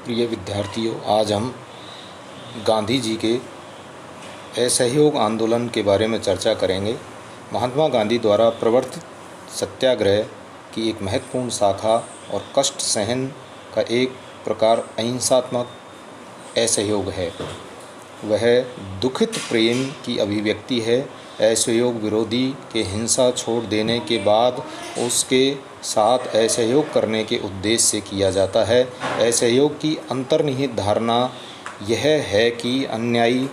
प्रिय विद्यार्थियों, आज हम गांधी जी के असहयोग आंदोलन के बारे में चर्चा करेंगे। महात्मा गांधी द्वारा प्रवर्तित सत्याग्रह की एक महत्वपूर्ण शाखा और कष्ट सहन का एक प्रकार अहिंसात्मक असहयोग है। वह दुखित प्रेम की अभिव्यक्ति है। असहयोग विरोधी के हिंसा छोड़ देने के बाद उसके साथ असहयोग करने के उद्देश्य से किया जाता है। असहयोग की अंतर्निहित धारणा यह है कि अन्यायी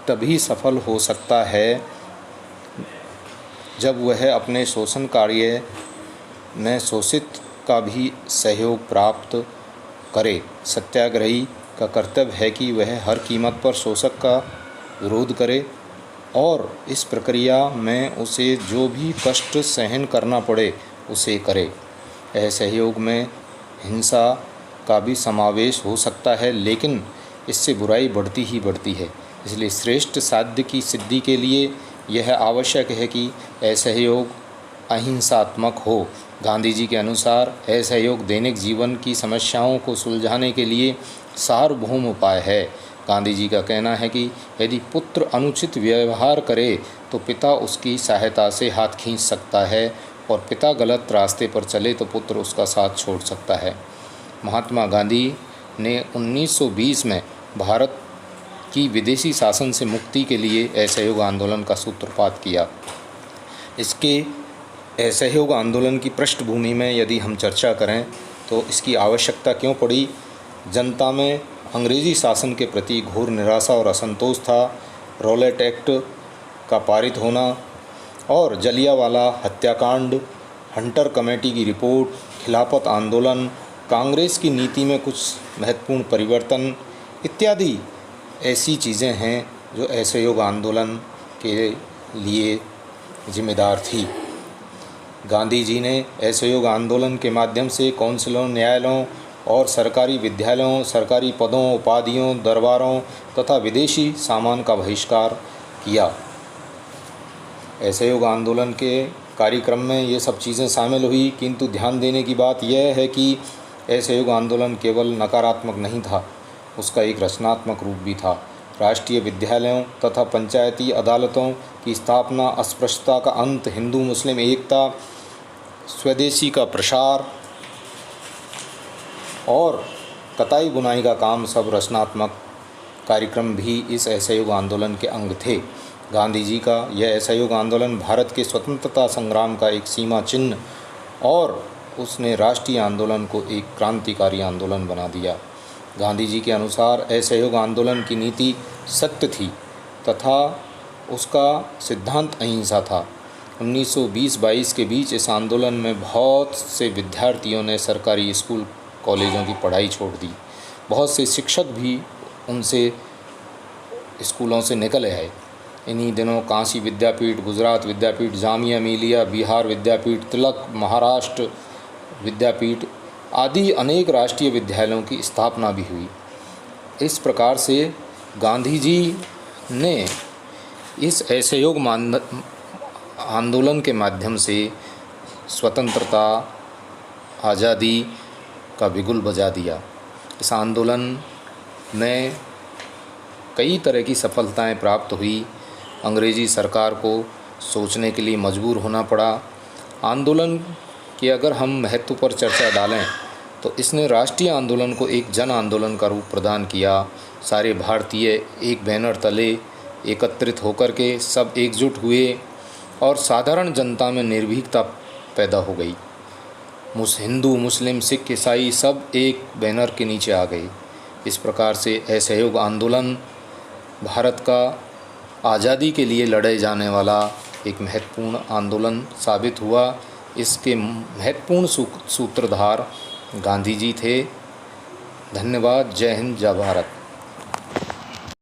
तभी सफल हो सकता है जब वह अपने शोषण कार्य में शोषित का भी सहयोग प्राप्त करे। सत्याग्रही का कर्तव्य है कि वह हर कीमत पर शोषक का विरोध करे और इस प्रक्रिया में उसे जो भी कष्ट सहन करना पड़े उसे करे। असहयोग में हिंसा का भी समावेश हो सकता है, लेकिन इससे बुराई बढ़ती ही बढ़ती है। इसलिए श्रेष्ठ साध्य की सिद्धि के लिए यह आवश्यक है कि असहयोग अहिंसात्मक हो। गांधी जी के अनुसार असहयोग दैनिक जीवन की समस्याओं को सुलझाने के लिए सार्वभौम उपाय है। गांधी जी का कहना है कि यदि पुत्र अनुचित व्यवहार करे तो पिता उसकी सहायता से हाथ खींच सकता है और पिता गलत रास्ते पर चले तो पुत्र उसका साथ छोड़ सकता है। महात्मा गांधी ने 1920 में भारत की विदेशी शासन से मुक्ति के लिए असहयोग आंदोलन का सूत्रपात किया। इसके असहयोग आंदोलन की पृष्ठभूमि में यदि हम चर्चा करें तो इसकी आवश्यकता क्यों पड़ी। जनता में अंग्रेज़ी शासन के प्रति घोर निराशा और असंतोष था। रॉलेट एक्ट का पारित होना और जलियांवाला हत्याकांड, हंटर कमेटी की रिपोर्ट, खिलाफत आंदोलन, कांग्रेस की नीति में कुछ महत्वपूर्ण परिवर्तन इत्यादि ऐसी चीज़ें हैं जो असहयोग आंदोलन के लिए जिम्मेदार थी। गांधी जी ने असहयोग आंदोलन के माध्यम से काउंसिलों, न्यायालयों और सरकारी विद्यालयों, सरकारी पदों, उपाधियों, दरबारों तथा विदेशी सामान का बहिष्कार किया। असहयोग आंदोलन के कार्यक्रम में ये सब चीज़ें शामिल हुई, किंतु ध्यान देने की बात यह है कि असहयोग आंदोलन केवल नकारात्मक नहीं था, उसका एक रचनात्मक रूप भी था। राष्ट्रीय विद्यालयों तथा पंचायती अदालतों की स्थापना, अस्पृश्यता का अंत, हिंदू मुस्लिम एकता, स्वदेशी का प्रसार और कताई बुनाई का काम सब रचनात्मक कार्यक्रम भी इस असहयोग आंदोलन के अंग थे। गांधी जी का यह असहयोग आंदोलन भारत के स्वतंत्रता संग्राम का एक सीमा चिन्ह और उसने राष्ट्रीय आंदोलन को एक क्रांतिकारी आंदोलन बना दिया। गांधी जी के अनुसार असहयोग आंदोलन की नीति सत्य थी तथा उसका सिद्धांत अहिंसा था। 1920-22 के बीच इस आंदोलन में बहुत से विद्यार्थियों ने सरकारी स्कूल कॉलेजों की पढ़ाई छोड़ दी। बहुत से शिक्षक भी उनसे स्कूलों से निकले हैं। इन्हीं दिनों काशी विद्यापीठ, गुजरात विद्यापीठ, जामिया मिलिया, बिहार विद्यापीठ, तिलक महाराष्ट्र विद्यापीठ आदि अनेक राष्ट्रीय विद्यालयों की स्थापना भी हुई। इस प्रकार से गांधी जी ने इस असहयोग आंदोलन के माध्यम से स्वतंत्रता, आज़ादी का बिगुल बजा दिया। इस आंदोलन में कई तरह की सफलताएं प्राप्त हुई। अंग्रेज़ी सरकार को सोचने के लिए मजबूर होना पड़ा। आंदोलन कि अगर हम महत्व पर चर्चा डालें तो इसने राष्ट्रीय आंदोलन को एक जन आंदोलन का रूप प्रदान किया। सारे भारतीय एक बैनर तले एकत्रित होकर के सब एकजुट हुए और साधारण जनता में निर्भीकता पैदा हो गई। हिंदू, मुस्लिम, सिख, ईसाई सब एक बैनर के नीचे आ गए। इस प्रकार से असहयोग आंदोलन भारत का आज़ादी के लिए लड़े जाने वाला एक महत्वपूर्ण आंदोलन साबित हुआ। इसके महत्वपूर्ण सूत्रधार गांधी जी थे। धन्यवाद। जय हिंद, जय भारत।